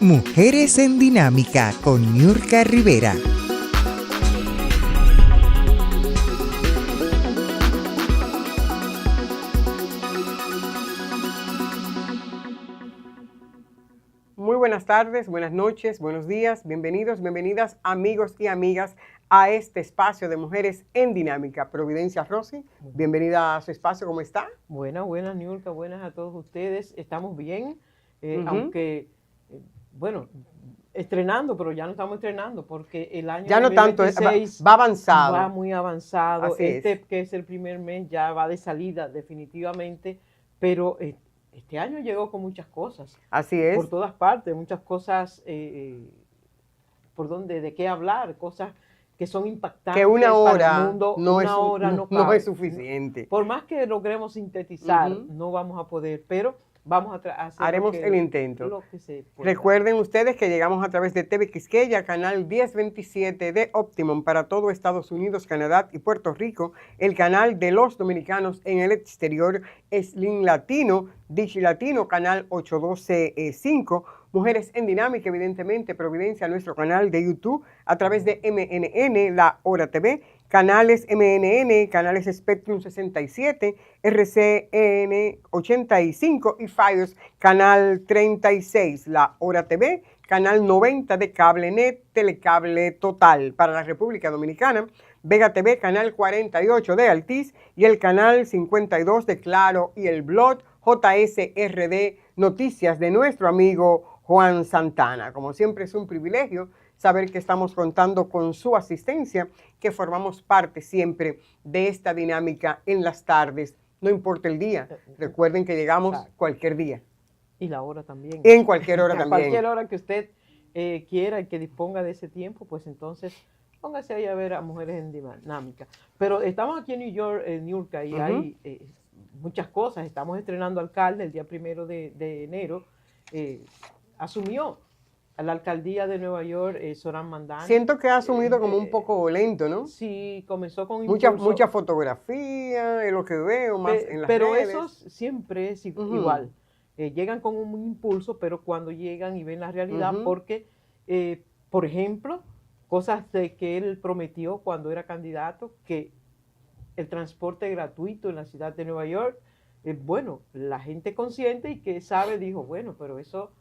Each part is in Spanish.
Mujeres en Dinámica con Niurka Rivera. Muy buenas tardes, buenas noches, buenos días, bienvenidos, bienvenidas amigos y amigas a este espacio de Mujeres en Dinámica. Providencia Rossi, bienvenida a su espacio, ¿cómo está? Buenas, Niurka, buenas a todos ustedes. Estamos bien, aunque, bueno, estrenando, pero ya no estamos estrenando porque el año ya no 2026 tanto, va avanzado. Va muy avanzado. Así que es el primer mes, ya va de salida definitivamente, pero este año llegó con muchas cosas. Así es. Por todas partes, muchas cosas por donde, de qué hablar, cosas que son impactantes que una hora para el mundo. No es suficiente. Por más que logremos sintetizar, no vamos a poder, pero vamos a hacer haremos el intento. Lo que se pueda. Recuerden ustedes que llegamos a través de TV Quisqueya, canal 1027 de Optimum para todo Estados Unidos, Canadá y Puerto Rico. El canal de los dominicanos en el exterior es Slim Latino, Dish Latino, canal 812.5. Mujeres en Dinámica, evidentemente, Providencia, nuestro canal de YouTube, a través de MNN, La Hora TV, canales MNN, canales Spectrum 67, RCN 85 y Fios, canal 36, La Hora TV, canal 90 de CableNet, Telecable Total para la República Dominicana, Vega TV, canal 48 de Altiz y el canal 52 de Claro y el blog JSRD Noticias de nuestro amigo Juan Santana. Como siempre es un privilegio saber que estamos contando con su asistencia, que formamos parte siempre de esta dinámica en las tardes, no importa el día. Recuerden que llegamos cualquier día. Y la hora también. En cualquier hora también. Cualquier hora que usted quiera y que disponga de ese tiempo, pues entonces póngase ahí a ver a Mujeres en Dinámica. Pero estamos aquí en New York, Niurka, y hay muchas cosas. Estamos estrenando alcalde el día 1 de enero. Asumió a la alcaldía de Nueva York Zohran Mamdani. Siento que ha asumido como un poco lento, ¿no? Sí, comenzó con impulso. Mucha fotografía, es lo que veo más en las redes. Pero eso siempre es igual. Llegan con un impulso, pero cuando llegan y ven la realidad, porque, por ejemplo, cosas de que él prometió cuando era candidato, que el transporte gratuito en la ciudad de Nueva York, bueno, la gente consciente y que sabe dijo, bueno, pero eso...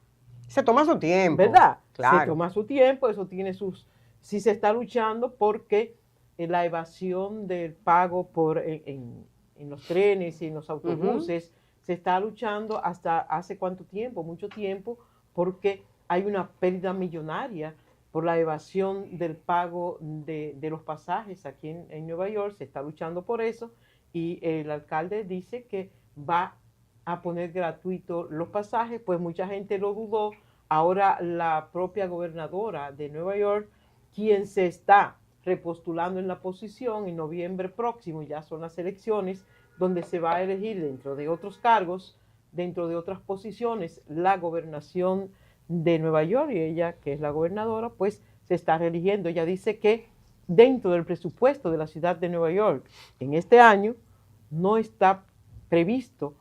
Se toma su tiempo. ¿Verdad? Claro. Se toma su tiempo, eso tiene sus... Si se está luchando porque la evasión del pago en los trenes y en los autobuses, se está luchando hasta hace cuánto tiempo, mucho tiempo, porque hay una pérdida millonaria por la evasión del pago de los pasajes aquí en Nueva York. Se está luchando por eso y el alcalde dice que va a poner gratuito los pasajes, pues mucha gente lo dudó. Ahora la propia gobernadora de Nueva York, quien se está repostulando en la posición en noviembre próximo, ya son las elecciones, donde se va a elegir dentro de otros cargos, dentro de otras posiciones, la gobernación de Nueva York, y ella, que es la gobernadora, pues se está reeligiendo. Ella dice que dentro del presupuesto de la ciudad de Nueva York, en este año, no está previsto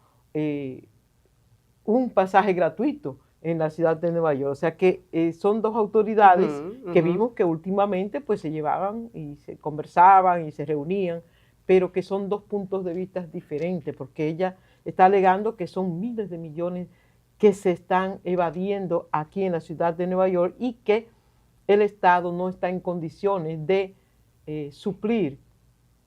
un pasaje gratuito en la ciudad de Nueva York. O sea que son dos autoridades que vimos que últimamente pues se llevaban y se conversaban y se reunían, pero que son dos puntos de vista diferentes, porque ella está alegando que son miles de millones que se están evadiendo aquí en la ciudad de Nueva York y que el Estado no está en condiciones de suplir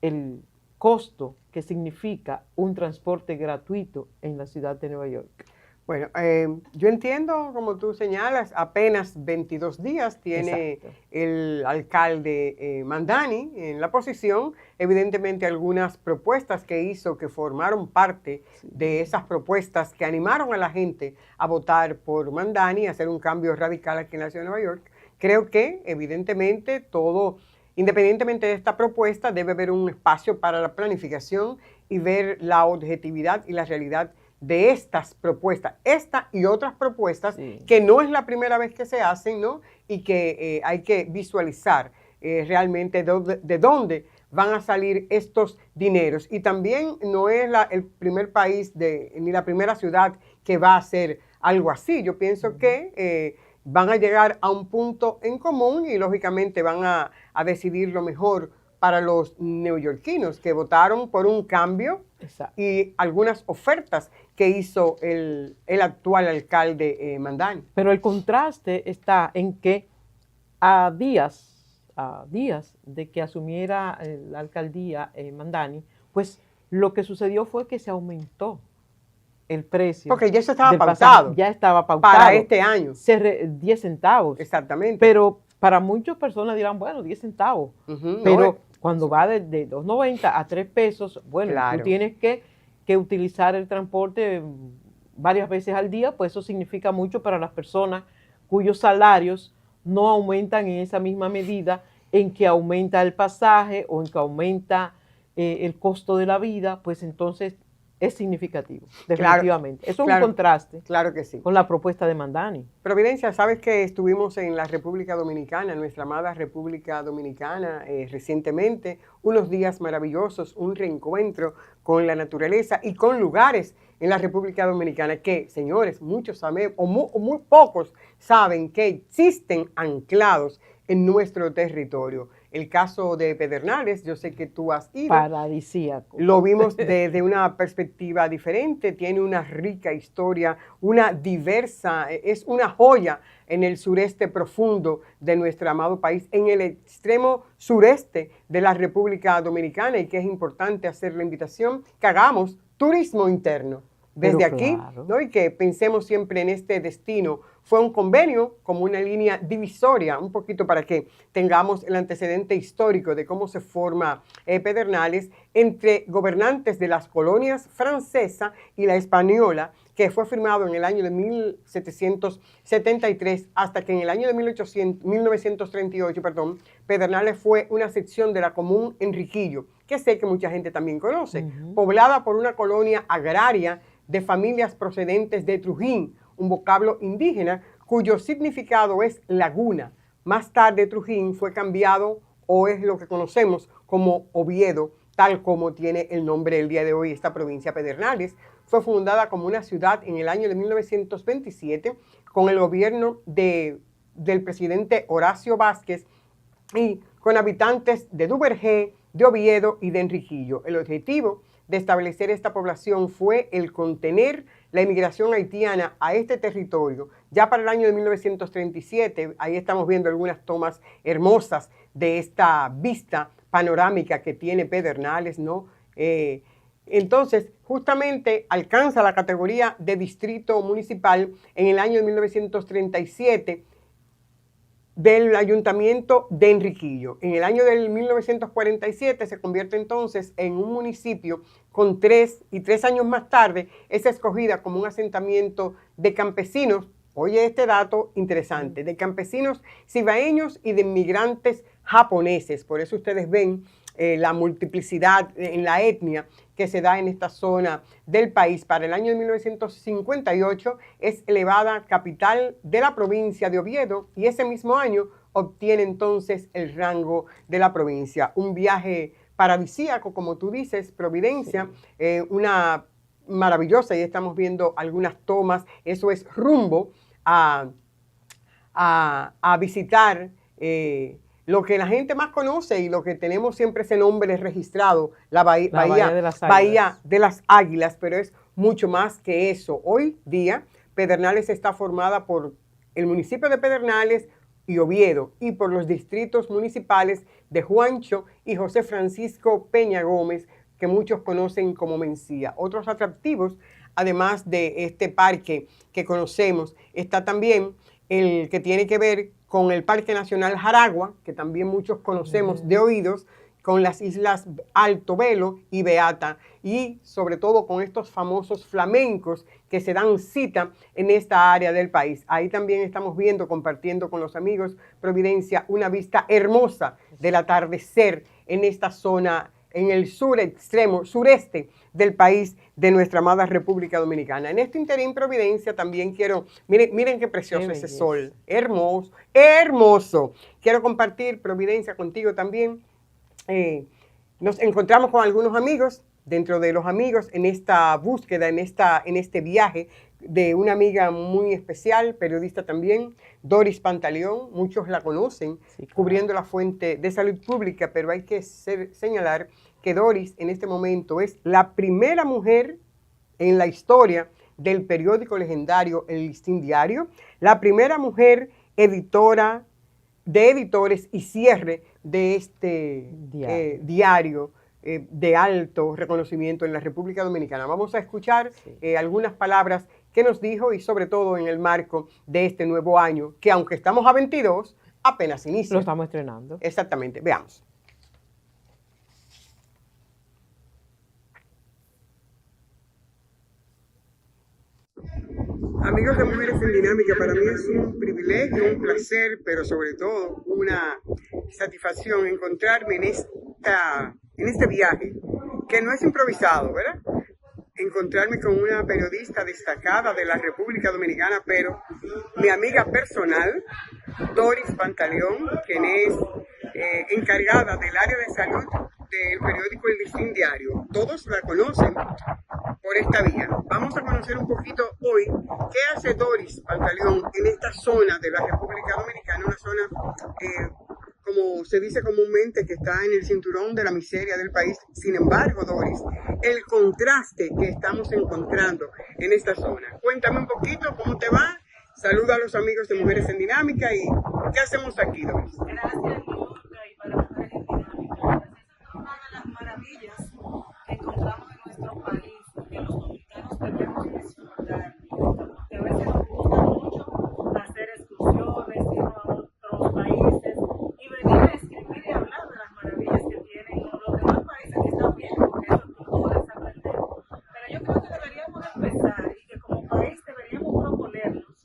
el costo que significa un transporte gratuito en la ciudad de Nueva York. Bueno, yo entiendo, como tú señalas, apenas 22 días tiene el alcalde Mamdani en la posición. Evidentemente algunas propuestas que hizo que formaron parte de esas propuestas que animaron a la gente a votar por Mamdani, a hacer un cambio radical aquí en la ciudad de Nueva York. Creo que evidentemente todo, independientemente de esta propuesta, debe haber un espacio para la planificación y ver la objetividad y la realidad de estas propuestas, esta y otras propuestas Sí. que no es la primera vez que se hacen, ¿no? Y que hay que visualizar realmente de dónde van a salir estos dineros. Y también no es el primer país ni la primera ciudad que va a hacer algo así. Yo pienso que van a llegar a un punto en común y lógicamente van a decidir lo mejor para los neoyorquinos que votaron por un cambio. Exacto. Y algunas ofertas que hizo el actual alcalde Mamdani. Pero el contraste está en que a días de que asumiera la alcaldía Mamdani, pues lo que sucedió fue que se aumentó el precio. Porque ya eso estaba del pautado. pasaje. Ya estaba pautado. Para este año. 10 centavos. Exactamente. Pero para muchas personas dirán, bueno, 10 centavos. Pero no, cuando va de 2.90 a 3 pesos, bueno, claro. tú tienes que utilizar el transporte varias veces al día, pues eso significa mucho para las personas cuyos salarios no aumentan en esa misma medida en que aumenta el pasaje o en que aumenta el costo de la vida, pues entonces es significativo, definitivamente. Claro, eso es un contraste, claro que sí, con la propuesta de Mamdani. Providencia, sabes que estuvimos en la República Dominicana, nuestra amada República Dominicana, recientemente, unos días maravillosos, un reencuentro con la naturaleza y con lugares en la República Dominicana que, señores, muchos saben, o muy pocos saben que existen anclados en nuestro territorio. El caso de Pedernales, yo sé que tú has ido. Paradisíaco. Lo vimos desde una perspectiva diferente, tiene una rica historia, una diversa, es una joya en el sureste profundo de nuestro amado país, en el extremo sureste de la República Dominicana, y que es importante hacer la invitación que hagamos turismo interno desde aquí, ¿no? Y que pensemos siempre en este destino. Fue un convenio como una línea divisoria, un poquito para que tengamos el antecedente histórico de cómo se forma Pedernales entre gobernantes de las colonias francesa y la española, que fue firmado en el año de 1773, hasta que en el año de 1938, Pedernales fue una sección de la Común Enriquillo, que sé que mucha gente también conoce, poblada por una colonia agraria de familias procedentes de Trujín, un vocablo indígena cuyo significado es laguna. Más tarde Trujín fue cambiado o es lo que conocemos como Oviedo, tal como tiene el nombre el día de hoy esta provincia. Pedernales fue fundada como una ciudad en el año de 1927 con el gobierno del presidente Horacio Vázquez y con habitantes de Duvergé, de Oviedo y de Enriquillo. El objetivo de establecer esta población fue el contener la inmigración haitiana a este territorio. Ya para el año de 1937, ahí estamos viendo algunas tomas hermosas de esta vista panorámica que tiene Pedernales, ¿no? Entonces, justamente alcanza la categoría de distrito municipal en el año de 1937 del ayuntamiento de Enriquillo. En el año del 1947 se convierte entonces en un municipio con 3 años más tarde es escogida como un asentamiento de campesinos. Oye, este dato interesante, de campesinos cibaeños y de inmigrantes japoneses. Por eso ustedes ven la multiplicidad en la etnia que se da en esta zona del país. Para el año de 1958 es elevada capital de la provincia de Oviedo y ese mismo año obtiene entonces el rango de la provincia. Un viaje paradisíaco, como tú dices, Providencia, una maravillosa, y estamos viendo algunas tomas, eso es rumbo a visitar lo que la gente más conoce y lo que tenemos siempre ese nombre registrado, la Bahía de las Águilas, pero es mucho más que eso. Hoy día, Pedernales está formada por el municipio de Pedernales y Oviedo y por los distritos municipales de Juancho y José Francisco Peña Gómez, que muchos conocen como Mencía. Otros atractivos, además de este parque que conocemos, está también el que tiene que ver con el Parque Nacional Jaragua, que también muchos conocemos de oídos, con las islas Alto Velo y Beata, y sobre todo con estos famosos flamencos que se dan cita en esta área del país. Ahí también estamos viendo, compartiendo con los amigos Providencia, una vista hermosa del atardecer en esta zona en el sur extremo, sureste del país de nuestra amada República Dominicana. En este interín Providencia también quiero, miren qué precioso ese sol, hermoso, hermoso. Quiero compartir Providencia contigo también. Nos encontramos con algunos amigos, dentro de los amigos, en esta búsqueda, en este viaje de una amiga muy especial, periodista también, Doris Pantaleón. Muchos la conocen, sí, claro, cubriendo la fuente de salud pública, pero hay que señalar que Doris en este momento es la primera mujer en la historia del periódico legendario El Listín Diario, la primera mujer editora de editores y cierre de este diario de alto reconocimiento en la República Dominicana. Vamos a escuchar algunas palabras que nos dijo y sobre todo en el marco de este nuevo año, que aunque estamos a 22, apenas inicia. Lo estamos estrenando. Exactamente, veamos. Amigos de Mujeres en Dinámica, para mí es un privilegio, un placer, pero sobre todo una satisfacción encontrarme en este viaje, que no es improvisado, ¿verdad? Encontrarme con una periodista destacada de la República Dominicana, pero mi amiga personal, Doris Pantaleón, quien es encargada del área de salud del periódico El Listín Diario. Todos la conocen por esta vía. Vamos a conocer un poquito hoy qué hace Doris Pantaleón en esta zona de la República Dominicana, una zona como se dice comúnmente, que está en el cinturón de la miseria del país. Sin embargo, Doris, el contraste que estamos encontrando en esta zona. Cuéntame un poquito cómo te va. Saluda a los amigos de Mujeres en Dinámica y ¿qué hacemos aquí, Doris? Gracias, Nurka, y para Mujeres en Dinámica. Esa es una de las maravillas que encontramos en nuestro país, que los dominicanos debemos disfrutar, porque a veces nos gusta mucho hacer excursiones, ir a otros países y venir a escribir y hablar de las maravillas que tienen los demás países que están bien, porque eso es cultura, es aprender. Pero yo creo que deberíamos empezar y que como país deberíamos proponernos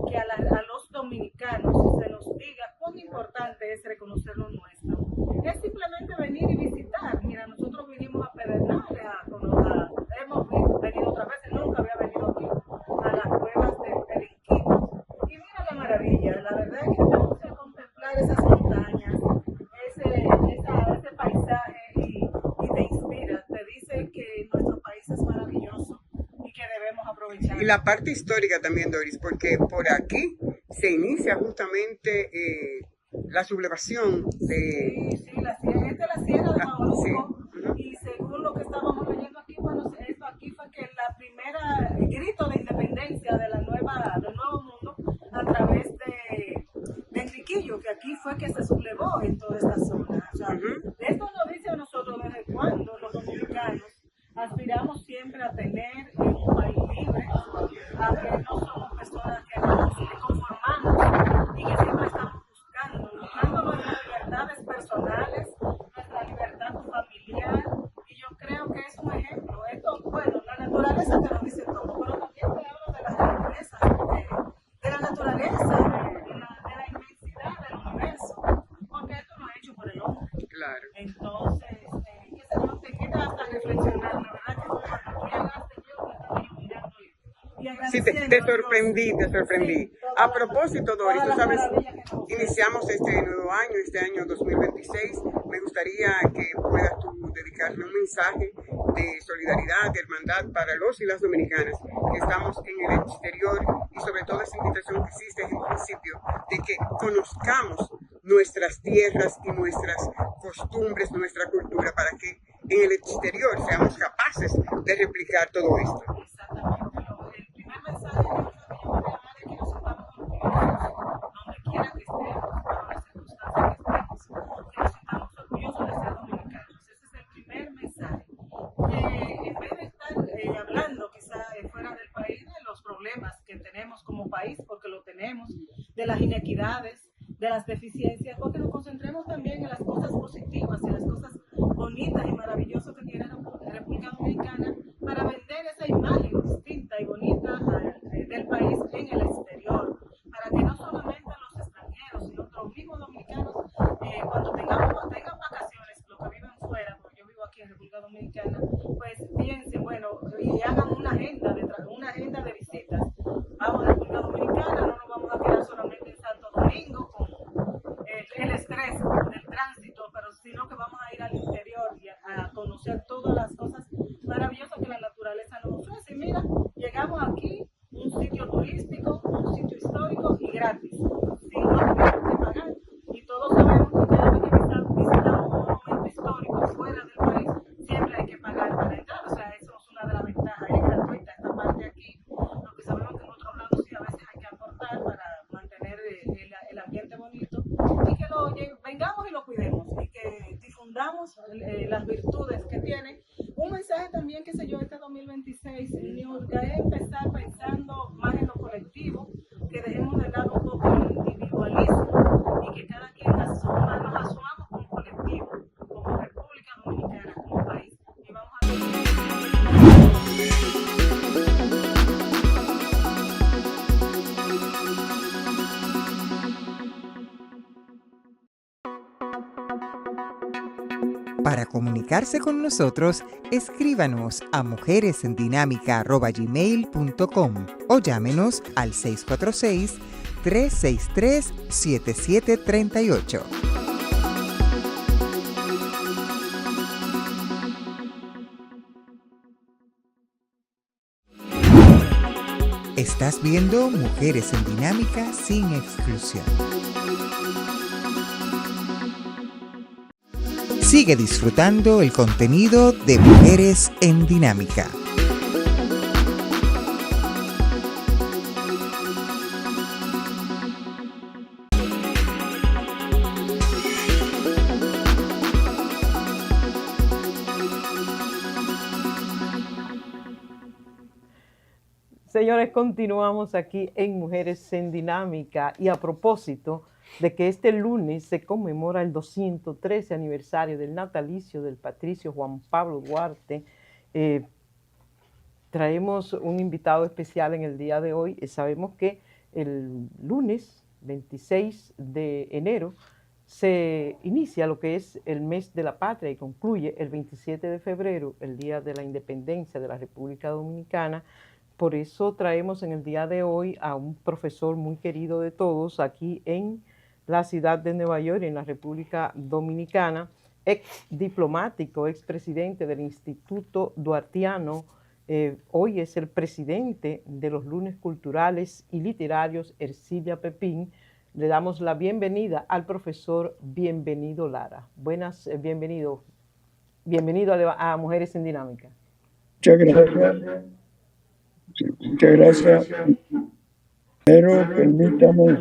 que a los dominicanos se nos diga cuán importante es reconocer lo nuestro. Es simplemente venir y visitar. Mira, nosotros vinimos a Pedernales, hemos venido otras veces, nunca había venido aquí, a las cuevas de Perenquito. Y mira la maravilla, la verdad es que tenemos que contemplar esas montañas, ese paisaje y te inspira, te dice que nuestro país es maravilloso y que debemos aprovechar. Y la parte histórica también, Doris, porque por aquí se inicia justamente la sublevación de... Sí, esta es la Sierra de Bauruco, sí. Y según lo que estábamos leyendo aquí, bueno, esto aquí fue que la primera grito de independencia de del nuevo mundo a través de Enriquillo, que aquí fue que se sublevó en toda esta zona. O sea, esto nos dice a nosotros desde cuando los dominicanos aspiramos siempre a tener un país libre, a que no somos personas que nos conformamos y que siempre estamos buscando nuestras libertades personales, nuestra libertad familiar, y yo creo que es un ejemplo. Esto, bueno, la naturaleza te lo dice todo, pero también te hablo de la naturaleza, de la naturaleza, de la inmensidad del universo, porque esto no es hecho por el hombre. Claro. Entonces, qué sé yo, te queda hasta reflexionar, la verdad que cuando tú llegaste, yo me estaba iluminando y agradeciendo. Sí, te sorprendí. Sí, a propósito, Doris, tú sabes, iniciamos este nuevo año, este año 2026. Me gustaría que puedas tú dedicarle un mensaje de solidaridad, de hermandad para los y las dominicanas que estamos en el exterior, y sobre todo esa invitación que hiciste en principio de que conozcamos nuestras tierras y nuestras costumbres, nuestra cultura, para que en el exterior seamos capaces de replicar todo esto. Exactamente. El primer mensaje que yo quería dar es que nos sintamos orgullosos, donde quiera que estemos, bajo las circunstancias que estemos, que nos sintamos orgullosos de ser dominicanos. Ese es el primer mensaje. En vez de estar hablando quizá fuera del país de los problemas que tenemos como país, porque lo tenemos, de las inequidades, de las deficiencias, porque nos concentremos también en las cosas positivas y las cosas bonitas y maravillosas que tiene la República Dominicana, para vender esa imagen distinta y bonita del país en el exterior, para que no solamente los extranjeros, sino los mismos dominicanos, cuando tengan vacaciones, los que viven fuera, porque yo vivo aquí gratis, sin no tener que pagar. Y todos sabemos que cada vez que visitamos un monumento histórico fuera del país, siempre hay que pagar para entrar. O sea, eso es una de las ventajas, es gratuita esta parte aquí. Lo que sabemos que en otros lados sí a veces hay que aportar para mantener el ambiente bonito y que vengamos y lo cuidemos y que difundamos las virtudes que tiene. Un mensaje también, qué sé yo, este 2026, es empezar pensando más en lo colectivo, que dejemos de lado un poco el individualismo y que cada quien nos asumamos como colectivo, como República Dominicana, como país. Y vamos Para comunicarse con nosotros, escríbanos a mujeresendinámica@gmail.com o llámenos al 646-363-7738. Estás viendo Mujeres en Dinámica sin exclusión. Sigue disfrutando el contenido de Mujeres en Dinámica. Señores, continuamos aquí en Mujeres en Dinámica y a propósito de que este lunes se conmemora el 213 aniversario del natalicio del patricio Juan Pablo Duarte, traemos un invitado especial en el día de hoy. Sabemos que el lunes 26 de enero se inicia lo que es el mes de la patria y concluye el 27 de febrero, el día de la independencia de la República Dominicana. Por eso traemos en el día de hoy a un profesor muy querido de todos aquí en la ciudad de Nueva York, en la República Dominicana, ex diplomático, ex presidente del Instituto Duartiano, hoy es el presidente de los lunes culturales y literarios Ercilia Pepín. Le damos la bienvenida al profesor Bienvenido Lara. Buenas, bienvenido a Mujeres en Dinámica. Muchas gracias. Muchas gracias. Pero permítame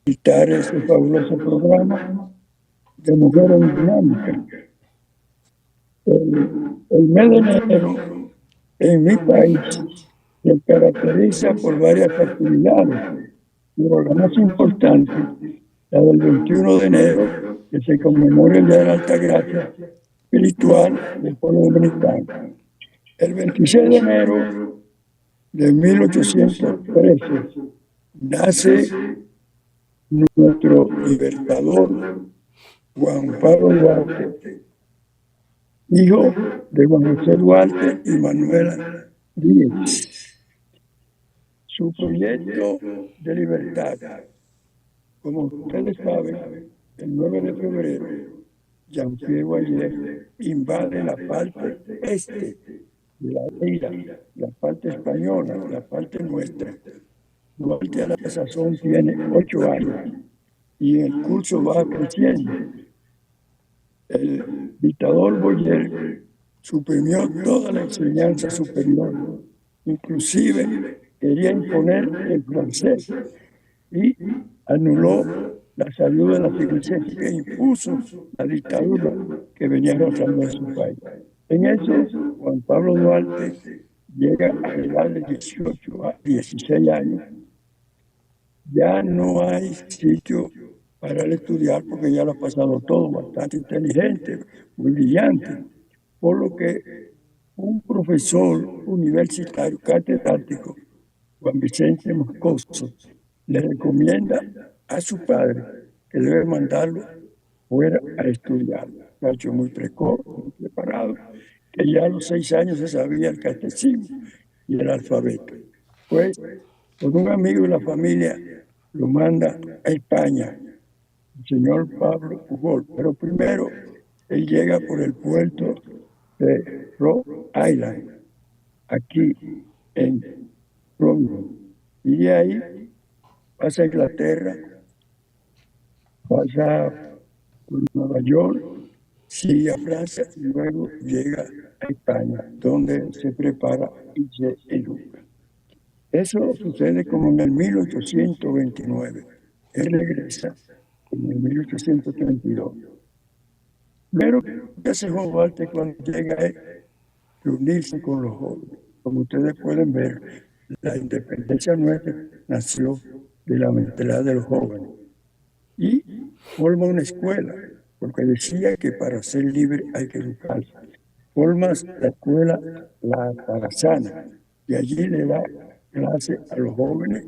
citar este fabuloso programa de Mujeres en Dinámica. El mes de enero en mi país se caracteriza por varias actividades, pero la más importante, la del 21 de enero, que se conmemora el Día de la Altagracia espiritual del pueblo dominicano. El 26 de enero de 1813 nace nuestro libertador Juan Pablo Duarte, hijo de Juan José Duarte y Manuela Díez. Su proyecto de libertad, como ustedes saben, el 9 de febrero, Jean-Pierre Boyer invade la parte este de la isla, la parte española, la parte nuestra. Duarte a la sazón tiene 8 años y en el curso va creciendo. El dictador Boyer suprimió toda la enseñanza superior, inclusive quería imponer el francés y anuló la salud de la iglesia que impuso la dictadura que venía arrasando en su país. En eso, Juan Pablo Duarte llega a la edad de 18 a 16 años. Ya no hay sitio para él estudiar porque ya lo ha pasado todo, bastante inteligente, muy brillante. Por lo que un profesor universitario catedrático, Juan Vicente Moscoso, le recomienda a su padre que debe mandarlo fuera a estudiar. Un muchacho muy precoz, muy preparado, que ya a los 6 años se sabía el catecismo y el alfabeto. Pues, con un amigo de la familia, lo manda a España, el señor Pablo Pujol. Pero primero, él llega por el puerto de Rhode Island, aquí en Florida. Y de ahí pasa a Inglaterra, pasa por Nueva York, sigue a Francia y luego llega a España, donde se prepara y se educa. Eso sucede como en el 1829. Él regresa en el 1832. Pero ¿qué hace Juan Duarte cuando llega a reunirse con los jóvenes? Como ustedes pueden ver, la independencia nuestra nació de la mentalidad de los jóvenes. Y forma una escuela, porque decía que para ser libre hay que educarse. Forma la escuela La Tarazana, y allí le da clase a los jóvenes,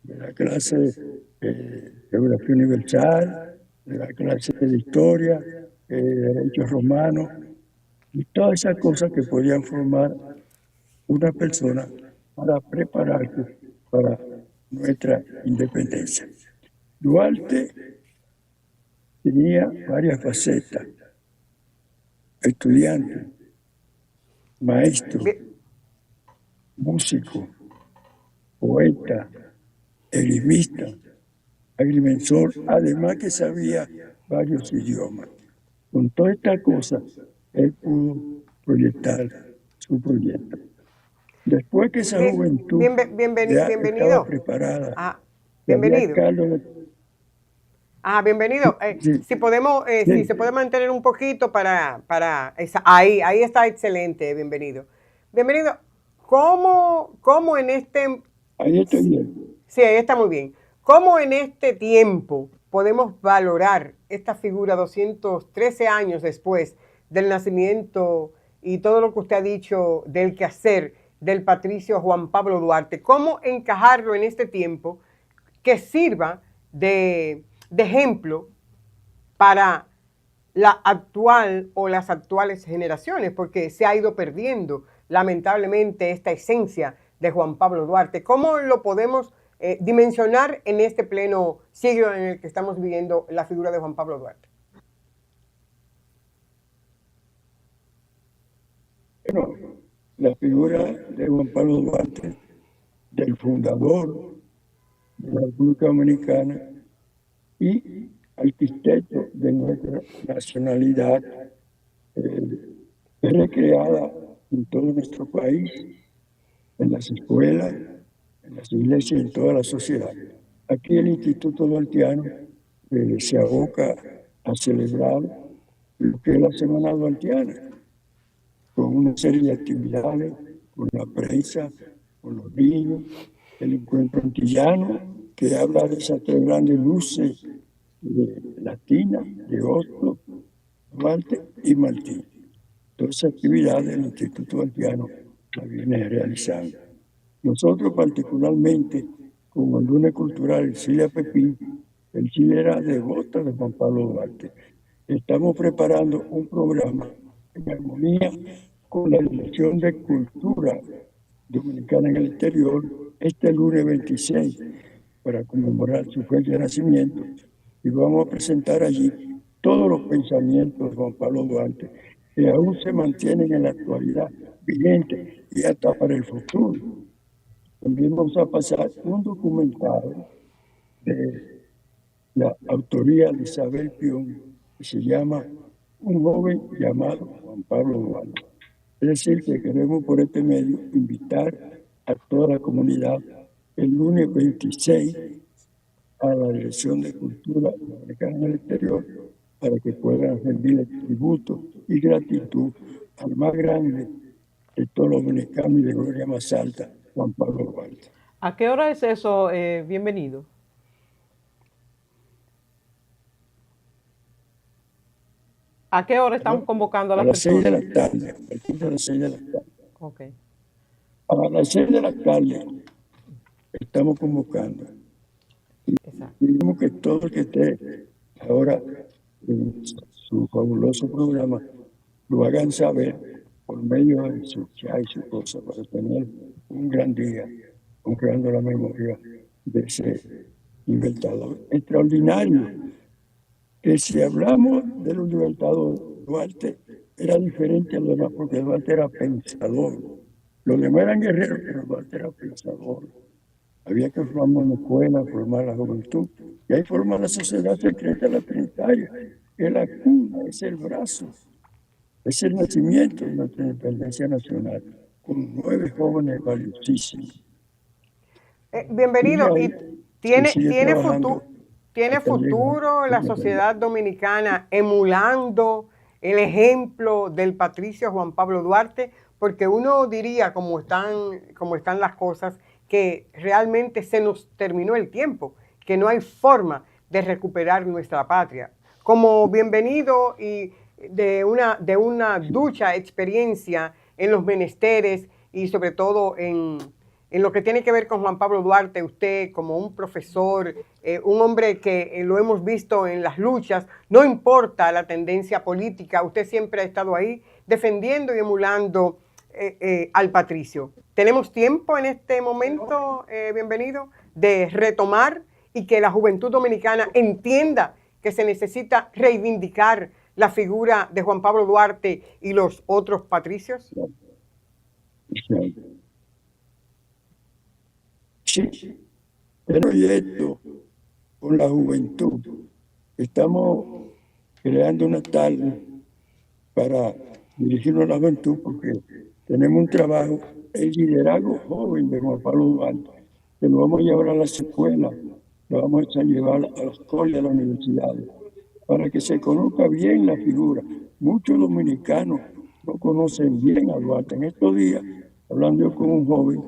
le da clase de geografía universal, le da clase de historia, derechos romanos, y todas esas cosas que podían formar una persona para prepararse para nuestra independencia. Duarte tenía varias facetas: estudiante, maestro, músico, poeta, esgrimista, agrimensor, además que sabía varios idiomas. Con todas estas cosas, él pudo proyectar su proyecto. Después que esa juventud ya estaba preparada, bienvenido. Bienvenido. Sí. Si podemos, si se puede mantener un poquito ahí está excelente, bienvenido. Bienvenido. ¿Cómo en este... Ahí estoy bien. Sí, ahí está muy bien. ¿Cómo en este tiempo podemos valorar esta figura 213 años después del nacimiento y todo lo que usted ha dicho del quehacer del patricio Juan Pablo Duarte? ¿Cómo encajarlo en este tiempo que sirva de ejemplo para la actual o las actuales generaciones? Porque se ha ido perdiendo lamentablemente esta esencia de Juan Pablo Duarte. ¿Cómo lo podemos dimensionar en este pleno siglo en el que estamos viviendo la figura de Juan Pablo Duarte? Bueno, la figura de Juan Pablo Duarte, del fundador de la República Dominicana y arquitecto de nuestra nacionalidad, es recreada en todo nuestro país, en las escuelas, en las iglesias y en toda la sociedad. Aquí el Instituto Duartiano se aboca a celebrar lo que es la Semana Duartiana, con una serie de actividades, con la prensa, con los niños, el encuentro antillano, que habla de esas tres grandes luces latinas, de Oslo, Duarte y Martí. Todas esas actividades el Instituto Duartiano la viene realizando. Nosotros particularmente, como el lunes cultural Cilia Pepín, el Chile era devota de Juan Pablo Duarte. Estamos preparando un programa en armonía con la Dirección de Cultura Dominicana en el Exterior este lunes 26 para conmemorar su fecha de nacimiento, y vamos a presentar allí todos los pensamientos de Juan Pablo Duarte que aún se mantienen en la actualidad vigentes y hasta para el futuro. También vamos a pasar un documental de la autoría de Isabel Pion que se llama Un joven llamado Juan Pablo Duarte. Es decir, que queremos por este medio invitar a toda la comunidad el lunes 26 a la Dirección de Cultura Dominicana en el Exterior para que puedan rendirle tributo y gratitud al más grande de todos los dominicanos y de gloria más alta, Juan Pablo Duarte. ¿A qué hora es eso? Bienvenido. ¿A qué hora estamos convocando a las personas? A las 6 de la tarde, a partir de las 6 de la tarde. Okay. A las 6 de la tarde estamos convocando. Exacto. Queremos que todo el que esté ahora en su fabuloso programa lo hagan saber por medio de su chat y su cosa, para tener un gran día honrando la memoria de ese libertador extraordinario, que si hablamos de los libertadores, Duarte era diferente a los demás, porque Duarte era pensador. Los demás eran guerreros, pero Duarte era pensador. Había que formar una escuela, formar la juventud. Y ahí forma la sociedad secreta, la trinitaria. Es la cuna, es el brazo, es el nacimiento de nuestra independencia nacional, con 9 jóvenes valiosísimos. Bienvenido. Y ¿Y ahí se tiene, sigue tiene, trabajando tiene hasta llegar futuro la a la sociedad dominicana emulando el ejemplo del patricio Juan Pablo Duarte? Porque uno diría, como están las cosas, que realmente se nos terminó el tiempo, que no hay forma de recuperar nuestra patria. Como bienvenido y de una ducha experiencia en los menesteres y sobre todo en lo que tiene que ver con Juan Pablo Duarte, usted como un profesor, un hombre que lo hemos visto en las luchas, no importa la tendencia política, usted siempre ha estado ahí defendiendo y emulando al patricio. Tenemos tiempo en este momento, bienvenido, de retomar y que la juventud dominicana entienda que se necesita reivindicar la figura de Juan Pablo Duarte y los otros patricios. Sí, el proyecto con la juventud. Estamos creando una tarde para dirigirnos a la juventud porque tenemos un trabajo, el liderazgo joven de Juan Pablo Duarte, que lo vamos a llevar a las escuelas, lo vamos a llevar a los colegios, a las universidades, para que se conozca bien la figura. Muchos dominicanos no conocen bien a Duarte. En estos días, hablando yo con un joven,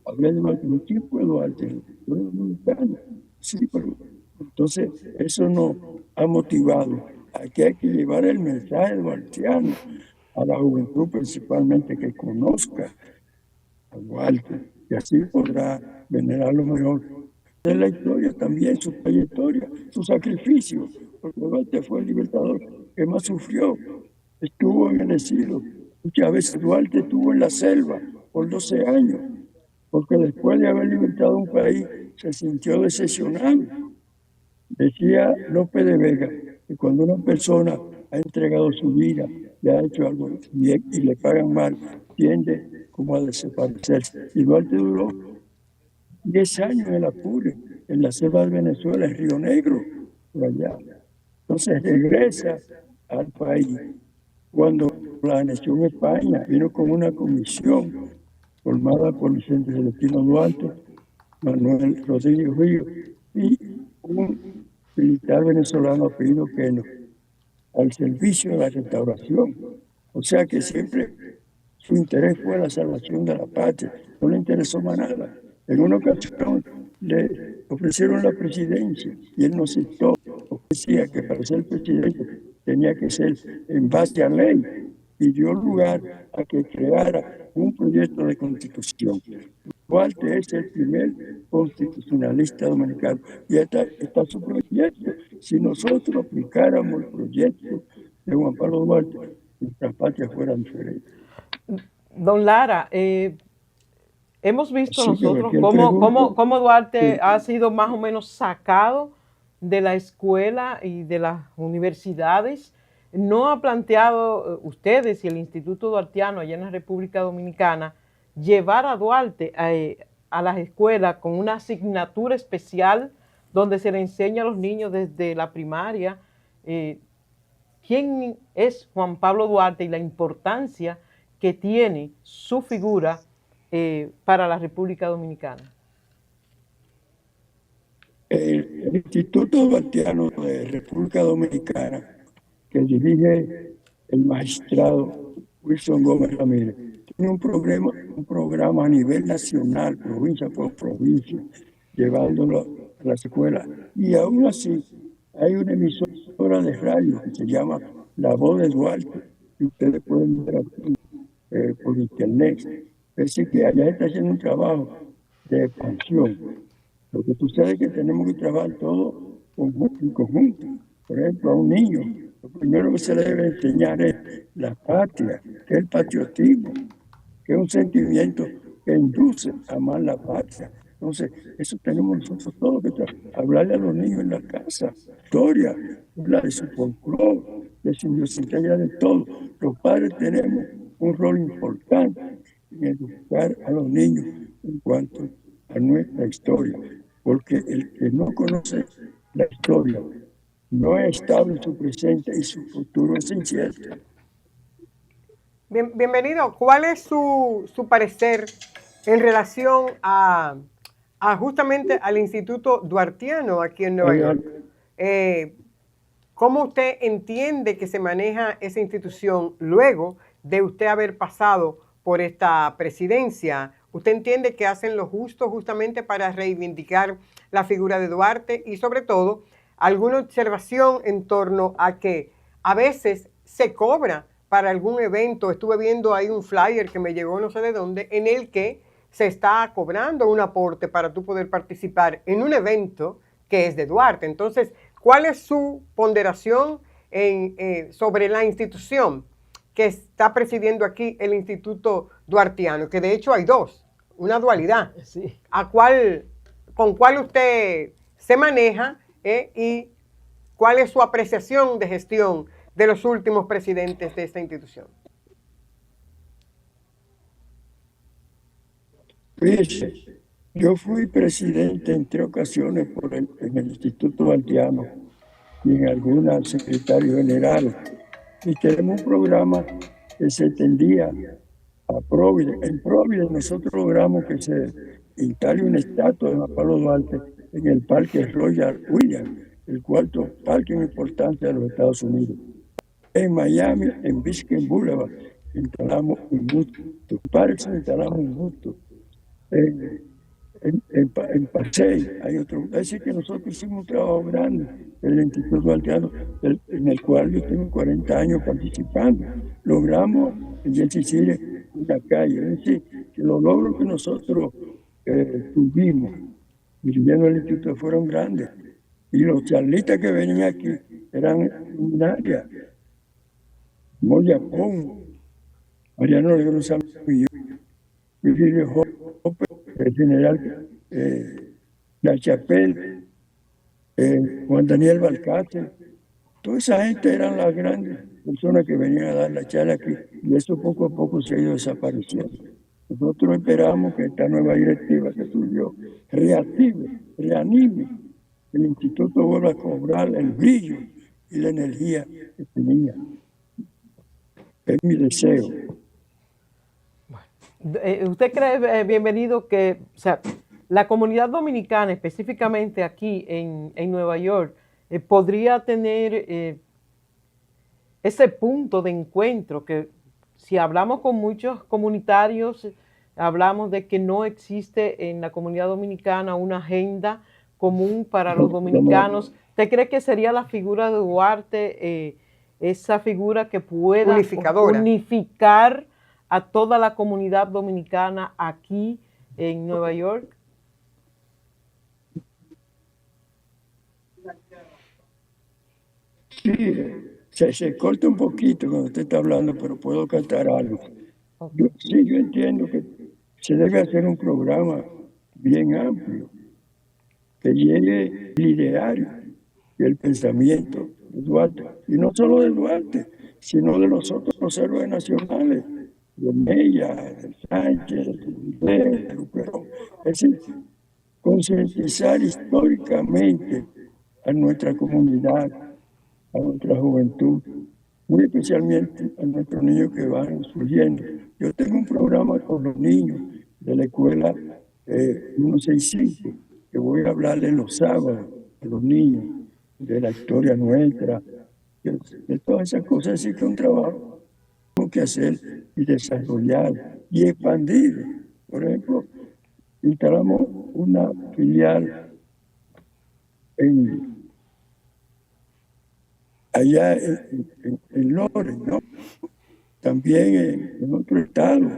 hablé de Duarte, ¿quién fue Duarte? Yo era dominicano. Sí, pero entonces eso nos ha motivado a que hay que llevar el mensaje duartiano a la juventud, principalmente que conozca a Duarte, y así podrá venerarlo mejor. De la historia también, su trayectoria, su sacrificio, porque Duarte fue el libertador que más sufrió, estuvo en el exilio. Muchas veces Duarte estuvo en la selva por 12 años, porque después de haber libertado un país se sintió decepcionado. Decía López de Vega que cuando una persona ha entregado su vida, le ha hecho algo bien y le pagan mal, tiende como a desaparecerse. Y Duarte duró 10 años en el Apure, en la selva de Venezuela, en Río Negro, por allá. Entonces regresa al país. Cuando la anexión a España vino con una comisión formada por Vicente Celestino Duarte, Manuel Rodríguez Ríos y un militar venezolano apellido Queno, al servicio de la restauración. O sea que siempre su interés fue la salvación de la patria, no le interesó más nada. En una ocasión le ofrecieron la presidencia y él no aceptó, decía que para ser presidente tenía que ser en base a ley y dio lugar a que creara un proyecto de constitución. Duarte es el primer constitucionalista dominicano y está su proyecto. Si nosotros aplicáramos el proyecto de Juan Pablo Duarte, nuestra patria fuera diferente. Don Lara, hemos visto Sí, nosotros pero aquí cómo Duarte sí. ha sido más o menos sacado de la escuela y de las universidades. ¿No ha planteado ustedes y el Instituto Duartiano allá en la República Dominicana llevar a Duarte a las escuelas con una asignatura especial donde se le enseña a los niños desde la primaria quién es Juan Pablo Duarte y la importancia que tiene su figura para la República Dominicana? El Instituto Duartiano de República Dominicana, que dirige el magistrado Wilson Gómez Ramírez, tiene un programa a nivel nacional, provincia por provincia, llevándolo a las escuelas. Y aún así, hay una emisora de radio que se llama La Voz de Duarte, que ustedes pueden ver aquí por internet. Es decir, que allá está haciendo un trabajo de expansión. Lo que sucede es que tenemos que trabajar todo en conjunto. Por ejemplo, a un niño, lo primero que se le debe enseñar es la patria, que es el patriotismo, que es un sentimiento que induce a amar la patria. Entonces, eso tenemos nosotros todos que hablarle a los niños en la casa, historia, hablar de su folclore, de su idiosincrasia, de todo. Los padres tenemos un rol importante en educar a los niños en cuanto a nuestra historia, porque el que no conoce la historia no es estable en su presente y su futuro es incierto. Bienvenido. ¿Cuál es su parecer en relación a justamente al Instituto Duartiano aquí en Nueva York? ¿Cómo usted entiende que se maneja esa institución luego de usted haber pasado por esta presidencia? ¿Usted entiende que hacen lo justo justamente para reivindicar la figura de Duarte? Y sobre todo, ¿alguna observación en torno a que a veces se cobra para algún evento? Estuve viendo ahí un flyer que me llegó no sé de dónde, en el que se está cobrando un aporte para tú poder participar en un evento que es de Duarte. Entonces, ¿cuál es su ponderación sobre la institución que está presidiendo aquí el Instituto Duartiano? Que de hecho hay dos, una dualidad. Sí. ¿Con cuál usted se maneja y cuál es su apreciación de gestión de los últimos presidentes de esta institución? Fíjese, yo fui presidente en 3 ocasiones en el Instituto Duartiano y en algunas secretario general. Y tenemos un programa que se tendía a Providence. En Providence nosotros logramos que se instale una estatua de Juan Pablo Duarte en el Parque Royal William, el cuarto parque en importancia de los Estados Unidos. En Miami, en Biscayne Boulevard, instalamos un busto. En Parks instalamos un busto. En Pasey hay otro. Es decir, que nosotros hicimos un trabajo grande en el Instituto Duartiano, en el cual yo tengo 40 años participando. Logramos en Sicilia una calle. Es decir, que los logros que nosotros tuvimos dirigiendo el instituto fueron grandes. Y los charlistas que venían aquí eran luminarias. Moya Pon, Mariano Negro Samillo, Virgilio Jope, el general La Chapelle, Juan Daniel Balcate. Toda esa gente eran las grandes personas que venían a dar la charla aquí, y eso poco a poco se ha ido desapareciendo. Nosotros esperamos que esta nueva directiva que surgió reactive, reanime el instituto, vuelva a cobrar el brillo y la energía que tenía. Es mi deseo. ¿Usted cree, bienvenido, que, o sea, la comunidad dominicana, específicamente aquí en Nueva York, podría tener ese punto de encuentro? Que si hablamos con muchos comunitarios, hablamos de que no existe en la comunidad dominicana una agenda común para los dominicanos. ¿Usted cree que sería la figura de Duarte esa figura que pueda unificar a toda la comunidad dominicana aquí en Nueva York? Sí, se corta un poquito cuando usted está hablando, pero puedo cantar algo. Okay. Yo entiendo que se debe hacer un programa bien amplio, que llegue el ideario y el pensamiento de Duarte, y no solo de Duarte, sino de los otros héroes nacionales, de Mella, de Sánchez, de Rivera, de Luperón. Es decir, concientizar históricamente a nuestra comunidad, a nuestra juventud, muy especialmente a nuestros niños que van surgiendo. Yo tengo un programa con los niños de la escuela 165, que voy a hablarles los sábados a los niños de la historia nuestra, de todas esas cosas. Así que un trabajo tenemos que hacer y desarrollar y expandir. Por ejemplo, instalamos una filial allá en Lawrence, ¿no? También en otro estado.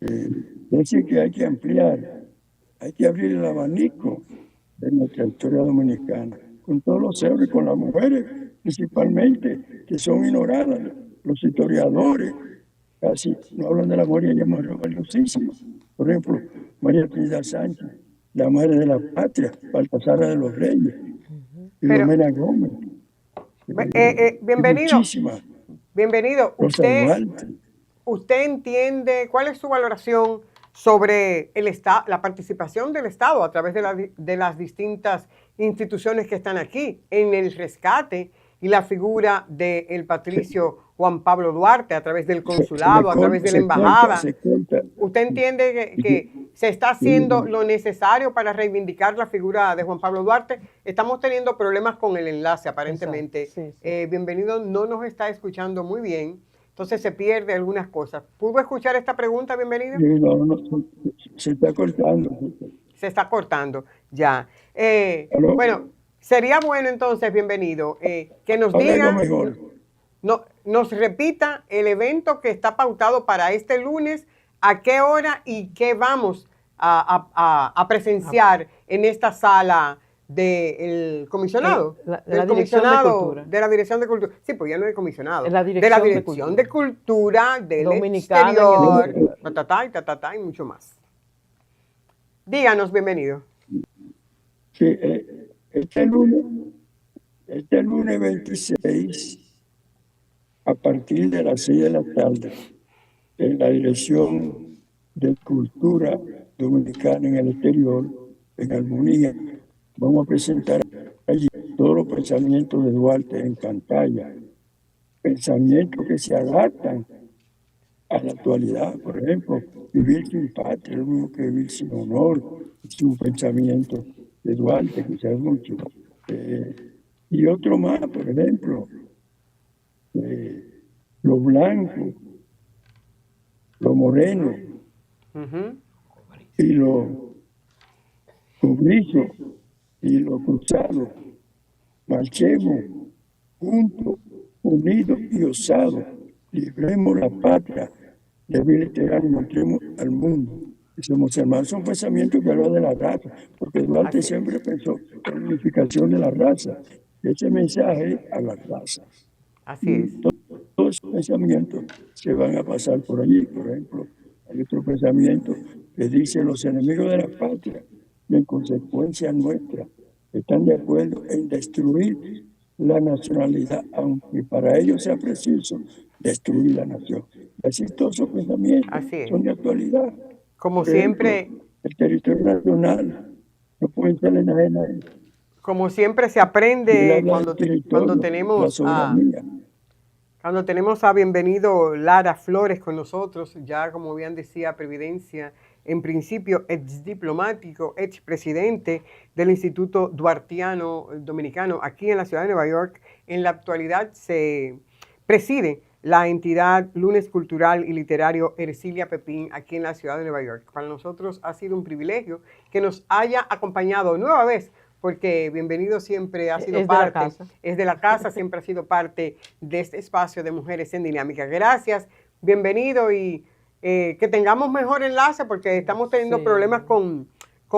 Es decir, que hay que ampliar, hay que abrir el abanico de nuestra historia dominicana, con todos los héroes, con las mujeres principalmente, que son ignoradas. Los historiadores casi no hablan de la mujer, ella más valiosísima. Por ejemplo, María Trinidad Sánchez, la madre de la patria, Baltasar de los Reyes, y Filomena Gómez. Bienvenido. Bienvenido. ¿Usted entiende cuál es su valoración sobre la participación del Estado a través de las distintas instituciones que están aquí en el rescate y la figura del patricio Juan Pablo Duarte a través del consulado, a través de la embajada. ¿Usted entiende que se está haciendo lo necesario para reivindicar la figura de Juan Pablo Duarte? Estamos teniendo problemas con el enlace, aparentemente. Sí. Bienvenido no nos está escuchando muy bien, entonces se pierde algunas cosas. ¿Pudo escuchar esta pregunta, Bienvenido? No, se está cortando. Se está cortando, ya. ¿Aló? Bueno, sería bueno entonces, Bienvenido, que nos Ahora diga, es lo mejor. nos repita el evento que está pautado para este lunes, a qué hora y qué vamos a presenciar en esta sala del comisionado. La Dirección de Cultura. De la Dirección de Cultura. Sí, pues ya no es comisionado. La de la Dirección de Cultura, del exterior, y mucho más. Díganos, Bienvenido. Sí, este lunes 26, a partir de las 6 de la tarde, en la Dirección de Cultura Dominicana en el Exterior, en Armonía, vamos a presentar allí todos los pensamientos de Duarte en pantalla, pensamientos que se adaptan a la actualidad. Por ejemplo, vivir sin patria, lo mismo que vivir sin honor, es un pensamiento de Duarte, que sabe mucho. Y otro más, por ejemplo, lo blanco, lo moreno, y lo cobrizo, y lo cruzado. Marchemos juntos, unidos y osados, libremos la patria, debilitar y mostremos al mundo que somos hermanos. Son pensamientos que hablan de la raza, porque Duarte siempre pensó en la unificación de la raza. Ese mensaje a la raza. Así es. Todos esos pensamientos se van a pasar por allí. Por ejemplo, hay otro pensamiento que dice: los enemigos de la patria, y en consecuencia nuestra, están de acuerdo en destruir la nacionalidad, aunque para ello sea preciso destruir la nación. Así todos esos pensamientos son de actualidad. Como Por ejemplo, siempre, el territorio nacional no puede ser ajeno a él. como siempre se aprende cuando tenemos a Bienvenido Lara Flores con nosotros, ya como bien decía Previdencia, en principio ex diplomático, ex presidente del Instituto Duartiano Dominicano aquí en la ciudad de Nueva York. En la actualidad se preside la entidad Lunes Cultural y Literario Ercilia Pepín aquí en la ciudad de Nueva York. Para nosotros ha sido un privilegio que nos haya acompañado nueva vez, porque Bienvenido siempre ha sido parte, es de la casa, siempre ha sido parte de este espacio de Mujeres en Dinámica. Gracias, Bienvenido, y que tengamos mejor enlace, porque estamos teniendo problemas con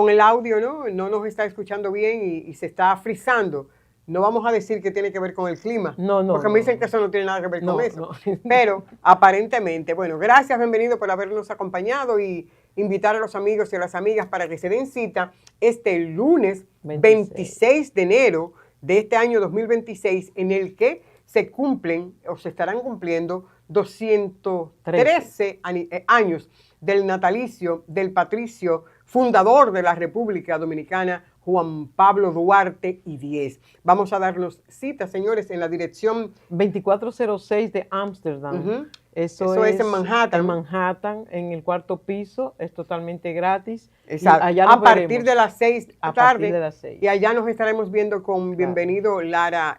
el audio, ¿no? No nos está escuchando bien y se está frizando. No vamos a decir que tiene que ver con el clima, porque me dicen que eso no tiene nada que ver con eso. Pero aparentemente, bueno, gracias, Bienvenido, por habernos acompañado, y invitar a los amigos y a las amigas para que se den cita este lunes 26 de enero de este año 2026, en el que se cumplen o se estarán cumpliendo 213 años del natalicio del patricio fundador de la República Dominicana, Juan Pablo Duarte y Diez. Vamos a darnos cita, señores, en la dirección 2406 de Ámsterdam. Eso es en Manhattan. En Manhattan, en el cuarto piso, es totalmente gratis. Exacto. Allá a partir de las 6 de la tarde. De las 6. Y allá nos estaremos viendo con Bienvenido Lara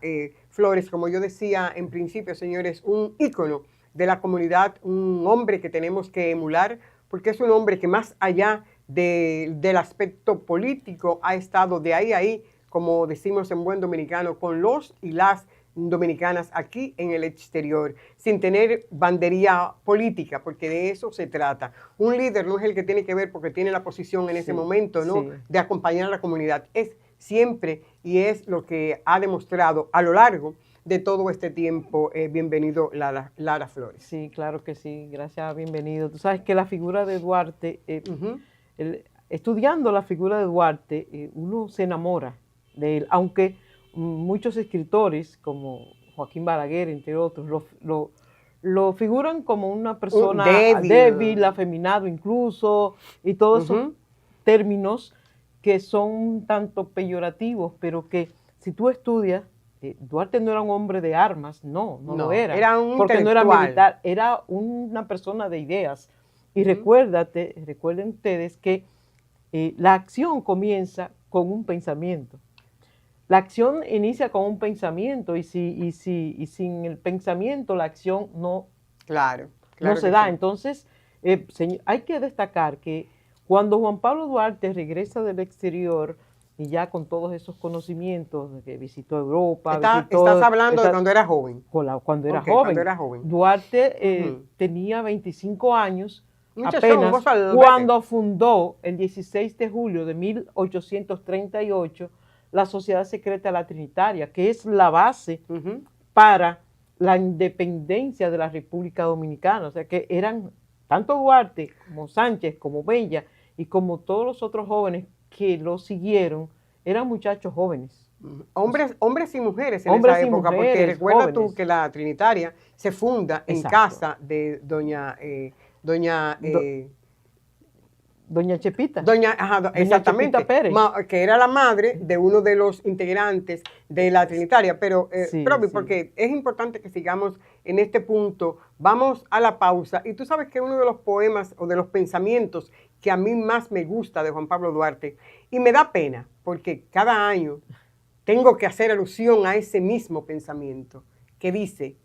Flores, como yo decía en principio, señores, un ícono de la comunidad, un hombre que tenemos que emular, porque es un hombre que más allá del aspecto político ha estado de ahí a ahí, como decimos en buen dominicano, con los y las dominicanas aquí en el exterior, sin tener bandería política, porque de eso se trata. Un líder no es el que tiene que ver porque tiene la posición en ese momento, ¿no? De acompañar a la comunidad. Es siempre, y es lo que ha demostrado a lo largo de todo este tiempo. Bienvenido, Lara Flores. Sí, claro que sí. Gracias, Bienvenido. Tú sabes que la figura de Duarte, estudiando la figura de Duarte, uno se enamora de él, aunque muchos escritores, como Joaquín Balaguer, entre otros, lo figuran como una persona débil. débil, afeminado incluso, y todos esos Ujú. términos que son un tanto peyorativos, pero que si tú estudias, Duarte no era un hombre de armas, no No, lo era. era un porque no era intelectual. militar, era una persona de ideas. Y Ujú. recuerden ustedes que la acción comienza con un pensamiento. La acción inicia con un pensamiento y sin el pensamiento la acción no Claro, no claro se que da. sí. Entonces, hay que destacar que cuando Juan Pablo Duarte regresa del exterior y ya con todos esos conocimientos, de que visitó Europa, Estás hablando de cuando era joven. cuando era Ok, joven. cuando era joven. Duarte Ujú. tenía 25 años Muchachón, un apenas mozalbete. cuando fundó el 16 de julio de 1838 la Sociedad Secreta La Trinitaria, que es la base Ujú. para la independencia de la República Dominicana. O sea que eran tanto Duarte como Sánchez, como Bella y como todos los otros jóvenes que lo siguieron, eran muchachos jóvenes. Hombres y mujeres en Hombres esa y época, porque mujeres, recuerda tú jóvenes. que la Trinitaria se funda en Exacto. casa de doña Doña Chepita. ajá, Doña exactamente, Chepita Pérez. que era la madre de uno de los integrantes de la Trinitaria. Pero, Sí, Provi, sí. porque es importante que sigamos en este punto, vamos a la pausa. Y tú sabes que uno de los poemas o de los pensamientos que a mí más me gusta de Juan Pablo Duarte, y me da pena, porque cada año tengo que hacer alusión a ese mismo pensamiento, que dice,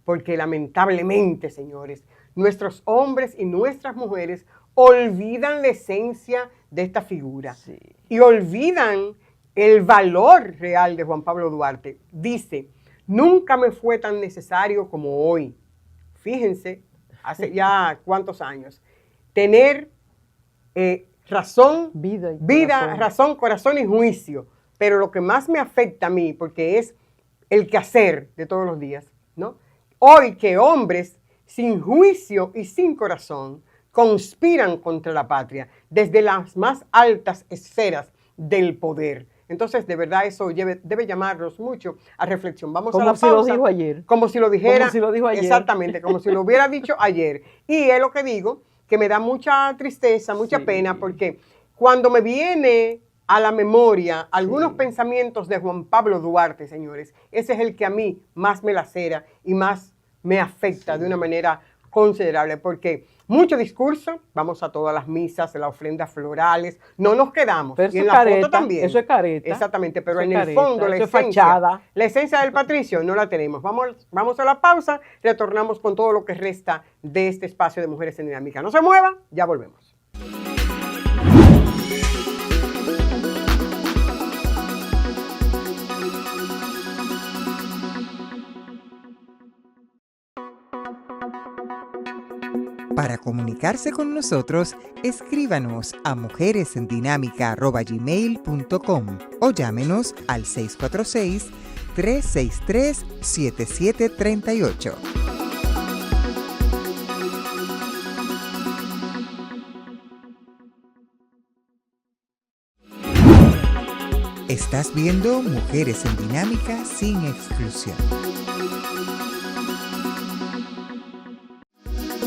porque lamentablemente, señores, nuestros hombres y nuestras mujeres olvidan la esencia de esta figura Sí. y olvidan el valor real de Juan Pablo Duarte. Dice, nunca me fue tan necesario como hoy. Fíjense, hace ya cuántos años. Tener razón, Vida y corazón. razón, corazón y juicio. Pero lo que más me afecta a mí, porque es el quehacer de todos los días, ¿no? Hoy que hombres sin juicio y sin corazón conspiran contra la patria desde las más altas esferas del poder. Entonces, de verdad, eso debe llamarnos mucho a reflexión. Vamos a la pausa. Como si lo dijo ayer. Como si lo dijera. Como si lo dijo ayer. Exactamente, como si lo hubiera dicho ayer. Y es lo que digo, que me da mucha tristeza, mucha Sí. pena, porque cuando me viene a la memoria algunos pensamientos de Juan Pablo Duarte, señores, ese es el que a mí más me lacera y más me afecta de una manera considerable, porque mucho discurso, vamos a todas las misas, las ofrendas florales, no nos quedamos. Pero y en eso la es careta, foto también. eso es careta. Exactamente, pero Eso en es el careta, fondo eso es fachada. la esencia del patricio no la tenemos. Vamos a la pausa, retornamos con todo lo que resta de este espacio de Mujeres en Dinámica. No se mueva, ya volvemos. Para comunicarse con nosotros, escríbanos a mujeresendinámica@gmail.com o llámenos al 646-363-7738. Estás viendo Mujeres en Dinámica sin exclusión.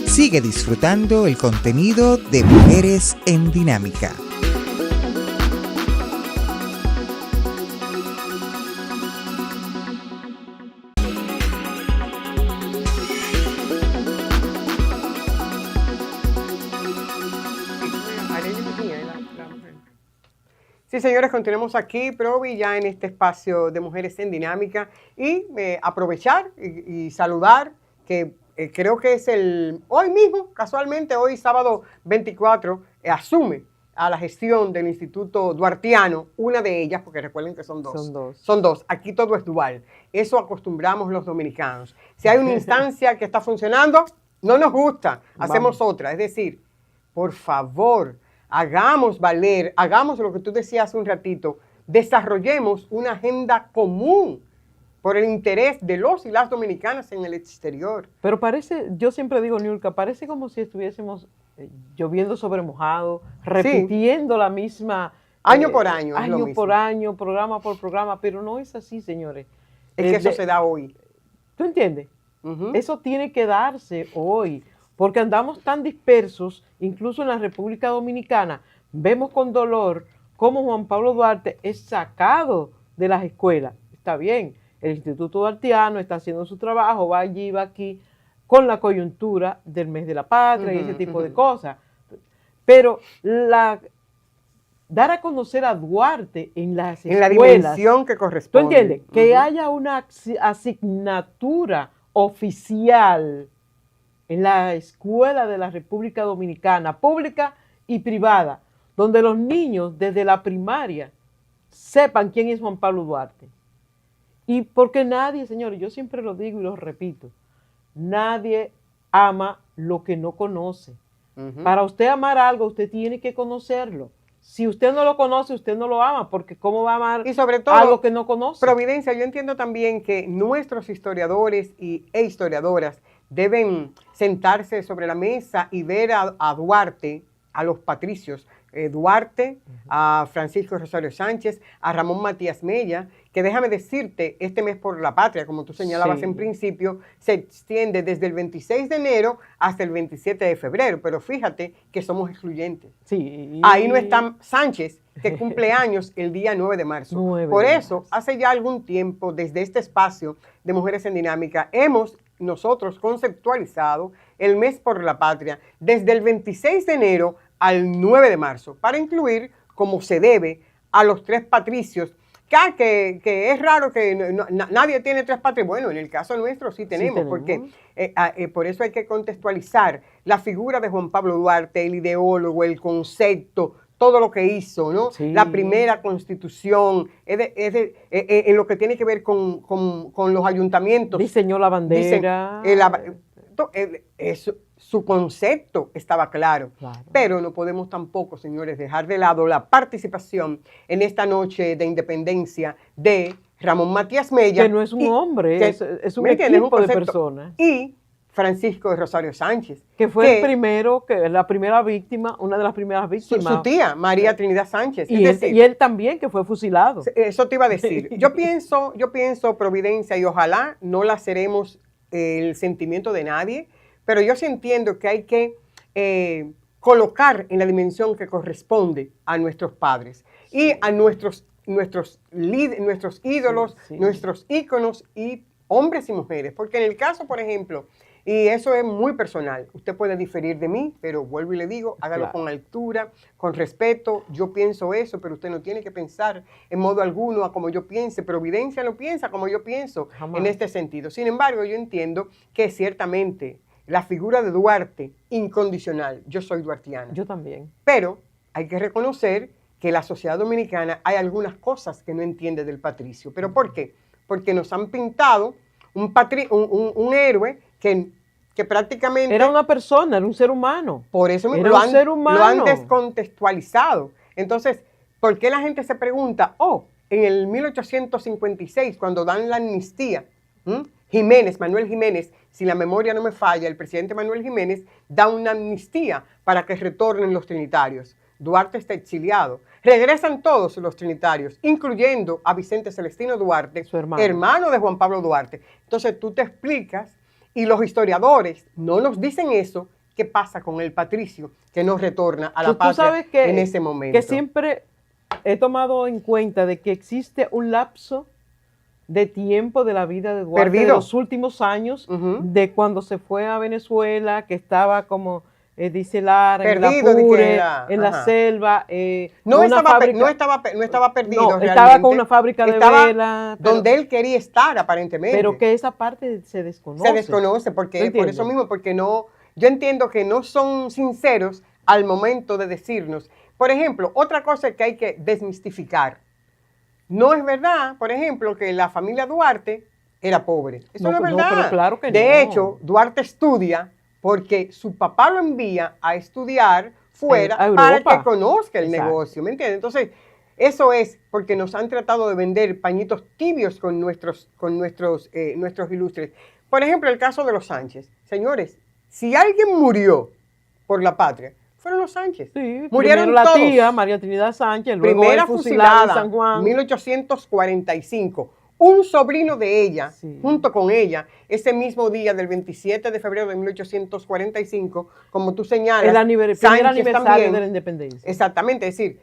Sigue disfrutando el contenido de Mujeres en Dinámica. Sí, señores, continuamos aquí, Provi, ya en este espacio de Mujeres en Dinámica y aprovechar y saludar que creo que es hoy mismo, casualmente, hoy sábado 24, asume a la gestión del Instituto Duartiano, una de ellas, porque recuerden que son dos. Son dos, aquí todo es dual. Eso acostumbramos los dominicanos. Si hay una instancia que está funcionando, no nos gusta, hacemos otra. Es decir, por favor, hagamos valer, hagamos lo que tú decías hace un ratito, desarrollemos una agenda común por el interés de los y las dominicanas en el exterior. Pero parece, yo siempre digo, Niurka, parece como si estuviésemos lloviendo sobre mojado, repitiendo la misma... Año por año. Año por año, programa por programa, pero no es así, señores. Es que eso se da hoy. ¿Tú entiendes? Eso tiene que darse hoy, porque andamos tan dispersos, incluso en la República Dominicana. Vemos con dolor cómo Juan Pablo Duarte es sacado de las escuelas. Está bien, el Instituto Duartiano está haciendo su trabajo, va allí, va aquí, con la coyuntura del mes de la patria y ese tipo de cosas. Pero dar a conocer a Duarte en las escuelas, en la dimensión que corresponde. ¿Tú entiendes? Que haya una asignatura oficial en la escuela de la República Dominicana, pública y privada, donde los niños desde la primaria sepan quién es Juan Pablo Duarte. Y porque nadie, señores, yo siempre lo digo y lo repito, nadie ama lo que no conoce. Para usted amar algo, usted tiene que conocerlo. Si usted no lo conoce, usted no lo ama, porque ¿cómo va a amar y sobre todo, algo que no conoce? Providencia, yo entiendo también que nuestros historiadores e historiadoras deben sentarse sobre la mesa y ver a Duarte, a los patricios, Duarte, a Francisco Rosario Sánchez, a Ramón Matías Mella, que déjame decirte, este mes por la patria, como tú señalabas en principio, se extiende desde el 26 de enero hasta el 27 de febrero, pero fíjate que somos excluyentes. Sí. Ahí no está Sánchez, que cumple años el día 9 de marzo. Por eso, hace ya algún tiempo, desde este espacio de Mujeres en Dinámica, hemos nosotros conceptualizado el mes por la patria desde el 26 de enero al 9 de marzo, para incluir, como se debe, a los tres patricios, que es raro que nadie tiene tres patricios. Bueno, en el caso nuestro sí tenemos. Porque por eso hay que contextualizar la figura de Juan Pablo Duarte, el ideólogo, el concepto, todo lo que hizo, ¿no? Sí. La primera constitución, en lo que tiene que ver con los ayuntamientos. Diseñó la bandera. Su concepto estaba claro, pero no podemos tampoco, señores, dejar de lado la participación en esta noche de independencia de Ramón Matías Mella. Que no es un hombre, es un equipo de personas. Y Francisco de Rosario Sánchez. Que fue el primero, la primera víctima, una de las primeras víctimas. Su tía, María Trinidad Sánchez. Y él también, que fue fusilado. Eso te iba a decir. Yo pienso, Providencia, y ojalá no laceremos el sentimiento de nadie, pero yo sí entiendo que hay que colocar en la dimensión que corresponde a nuestros padres y a nuestros ídolos, nuestros íconos y hombres y mujeres. Porque en el caso, por ejemplo, y eso es muy personal, usted puede diferir de mí, pero vuelvo y le digo, hágalo con altura, con respeto. Yo pienso eso, pero usted no tiene que pensar en modo alguno a como yo piense. Providencia no piensa como yo pienso en este sentido. Sin embargo, yo entiendo que ciertamente la figura de Duarte, incondicional. Yo soy duartiana. Yo también. Pero hay que reconocer que la sociedad dominicana hay algunas cosas que no entiende del patricio. ¿Pero por qué? Porque nos han pintado un héroe que prácticamente... Era una persona, era un ser humano. Por eso lo han descontextualizado. Entonces, ¿por qué la gente se pregunta, en el 1856, cuando dan la amnistía, Manuel Jiménez, si la memoria no me falla, el presidente Manuel Jiménez da una amnistía para que retornen los trinitarios. Duarte está exiliado. Regresan todos los trinitarios, incluyendo a Vicente Celestino Duarte, su hermano de Juan Pablo Duarte. Entonces tú te explicas, y los historiadores no nos dicen eso, ¿qué pasa con el patricio que no retorna a la patria en ese momento? Que siempre he tomado en cuenta de que existe un lapso de tiempo de la vida de Duarte, de los últimos años, de cuando se fue a Venezuela, que estaba como, dice Lara, perdido, en la selva. No estaba perdido, no, estaba con una fábrica de velas. Donde él quería estar, aparentemente. Pero que esa parte se desconoce. Se desconoce, porque por eso mismo, porque no, yo entiendo que no son sinceros al momento de decirnos. Por ejemplo, otra cosa que hay que desmistificar. No es verdad, por ejemplo, que la familia Duarte era pobre. Eso no es verdad. Pero claro que de hecho, Duarte estudia porque su papá lo envía a estudiar fuera para que conozca el negocio, ¿me entiendes? Entonces, eso es porque nos han tratado de vender pañitos tibios con nuestros ilustres. Por ejemplo, el caso de los Sánchez. Señores, si alguien murió por la patria, fueron los Sánchez. Sí, murieron la todos. Tía María Trinidad Sánchez, luego primera fusilada fusilada en San Juan. 1845. un sobrino de ella, Sí. junto con ella, ese mismo día del 27 de febrero de 1845, como tú señalas, Primer Sánchez aniversario también, de la independencia. exactamente, es decir,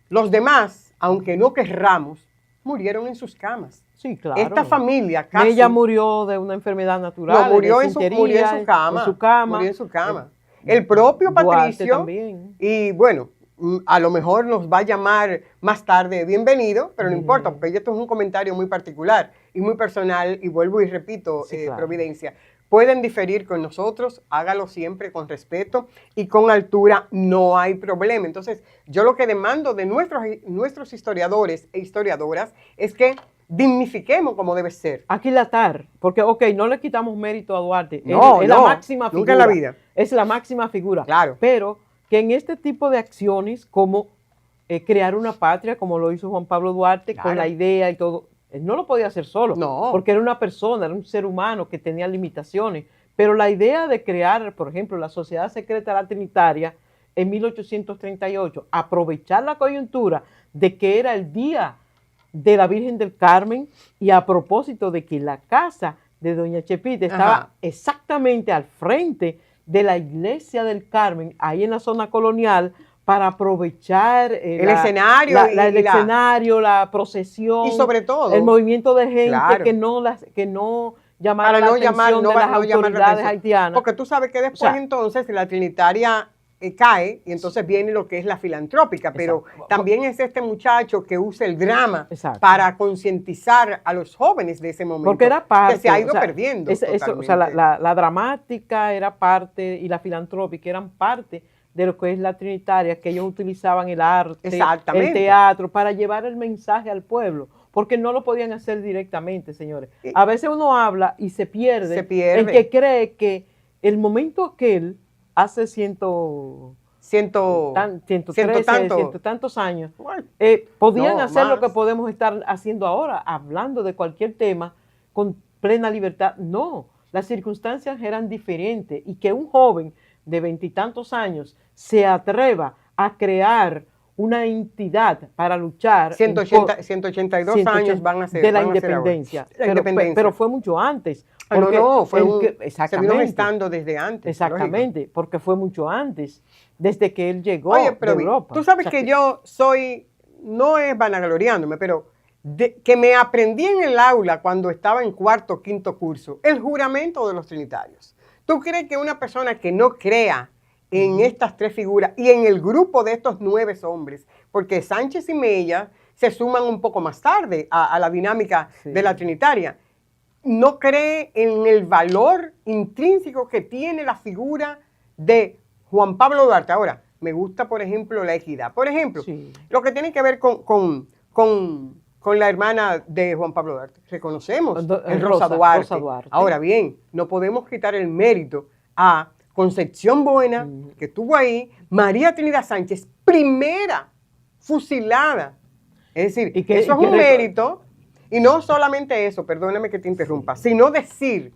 los demás, aunque no querramos, murieron en sus camas. Sí, claro. Esta familia casi... Ella murió de una enfermedad natural. No, murió de en su disentería, cama. En su cama. Murió en su cama. El propio Duarte Patricio, también. y bueno, a lo mejor nos va a llamar más tarde bienvenido, pero no importa, porque esto es un comentario muy particular y muy personal, y vuelvo y repito, Sí, claro. Providencia, pueden diferir con nosotros, hágalo siempre con respeto y con altura, no hay problema. Entonces, yo lo que demando de nuestros historiadores e historiadoras es que dignifiquemos como debe ser. Aquilatar, porque, ok, no le quitamos mérito a Duarte. No, es la no, máxima figura. nunca en la vida. Es la máxima figura. Claro. Pero que en este tipo de acciones, como crear una patria, como lo hizo Juan Pablo Duarte, Claro. con la idea y todo, él no lo podía hacer solo. No. Porque era una persona, era un ser humano que tenía limitaciones. Pero la idea de crear, por ejemplo, la Sociedad Secreta La Trinitaria en 1838, aprovechar la coyuntura de que era el día de la Virgen del Carmen, y a propósito de que la casa de doña Chepita estaba Ajá. exactamente al frente de la iglesia del Carmen, ahí en la zona colonial, para aprovechar El escenario el escenario, la procesión, y sobre todo, el movimiento de gente claro, que no llamara para la no atención llamar, no, de las no llamar la autoridades atención. haitianas. Porque tú sabes que después O sea, entonces la Trinitaria cae y entonces viene lo que es la filantrópica, pero Exacto. también es este muchacho que usa el drama Exacto. para concientizar a los jóvenes de ese momento, Porque era parte, que se ha ido o sea, perdiendo. o sea, totalmente. la dramática era parte y la filantrópica eran parte de lo que es la trinitaria, que ellos utilizaban el arte, Exactamente. el teatro, para llevar el mensaje al pueblo, porque no lo podían hacer directamente, señores. A veces uno habla y se pierde, en que cree que el momento aquel, hace ciento tantos años, Bueno, podían no, hacer lo más. que podemos estar haciendo ahora, hablando de cualquier tema con plena libertad. No, las circunstancias eran diferentes, y que un joven de 20 y tantos años se atreva a crear una entidad para luchar 182 años van a ser de la van a ser ahora. independencia. La independencia. Pero fue mucho antes. Ah, no, porque no, fue se vino exactamente, gestando desde antes. exactamente, porque fue mucho antes, desde que él llegó Oye, de pero Europa. tú sabes O sea, que yo soy, no es vanagloriándome, pero que me aprendí en el aula cuando estaba en cuarto o quinto curso, el juramento de los trinitarios. ¿Tú crees que una persona que no crea en estas tres figuras y en el grupo de estos 9 hombres, porque Sánchez y Mella se suman un poco más tarde a la dinámica Sí. de la trinitaria, no cree en el valor intrínseco que tiene la figura de Juan Pablo Duarte? Ahora, me gusta, por ejemplo, la equidad. Por ejemplo, Sí. lo que tiene que ver con la hermana de Juan Pablo Duarte. Reconocemos el Rosa Duarte. Rosa Duarte. Ahora bien, no podemos quitar el mérito a Concepción Buena, que estuvo ahí, María Trinidad Sánchez, primera fusilada. Es decir, eso es un mérito. Y no solamente eso, perdóname que te interrumpa, sino decir,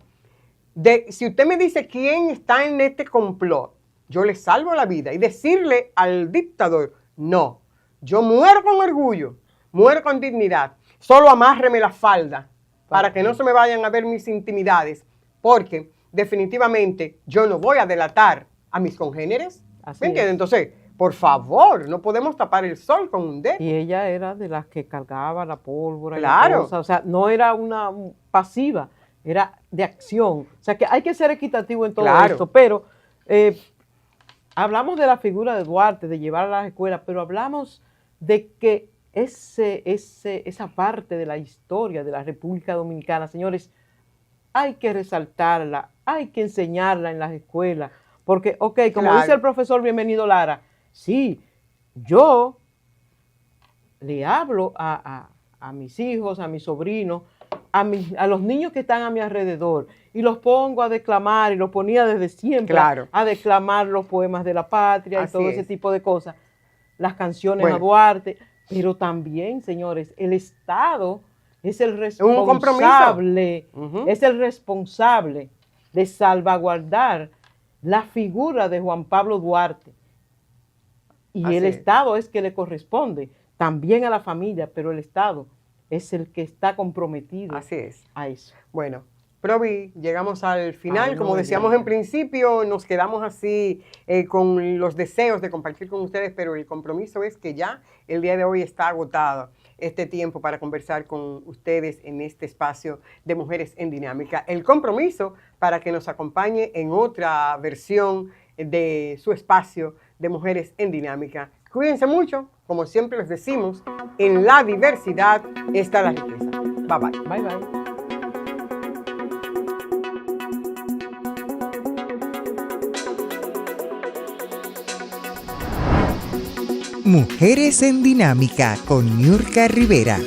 si usted me dice quién está en este complot, yo le salvo la vida, y decirle al dictador, no, yo muero con orgullo, muero con dignidad, solo amárreme la falda para que no se me vayan a ver mis intimidades, porque definitivamente yo no voy a delatar a mis congéneres. Así ¿Me entiendes? es. Entonces, por favor, no podemos tapar el sol con un dedo. Y ella era de las que cargaba la pólvora. Claro. Y la cosa. O sea, no era una pasiva, era de acción. O sea, que hay que ser equitativo en todo Claro. esto. Pero hablamos de la figura de Duarte, de llevar a las escuelas, pero hablamos de que esa parte de la historia de la República Dominicana, señores, hay que resaltarla, hay que enseñarla en las escuelas. Porque, ok, como Claro. dice el profesor Bienvenido Lara, sí, yo le hablo a mis hijos, a mis sobrinos, a los niños que están a mi alrededor, y los pongo a declamar, y los ponía desde siempre Claro. a declamar los poemas de la patria Así y todo es. ese tipo de cosas, las canciones Bueno. a Duarte, pero también, señores, el Estado es el un compromiso. responsable, Ujú. es el responsable de salvaguardar la figura de Juan Pablo Duarte. Y Así el es. Estado es que le corresponde también a la familia, pero el Estado es el que está comprometido Así es. a eso. Bueno, Provi, llegamos al final. Ay, Como no, decíamos ya. en principio, nos quedamos así con los deseos de compartir con ustedes, pero el compromiso es que ya el día de hoy está agotado este tiempo para conversar con ustedes en este espacio de Mujeres en Dinámica. El compromiso para que nos acompañe en otra versión de su espacio de Mujeres en Dinámica. Cuídense mucho, como siempre les decimos, en la diversidad está la riqueza. Bye bye. Bye, bye. Mujeres en Dinámica con Niurka Rivera.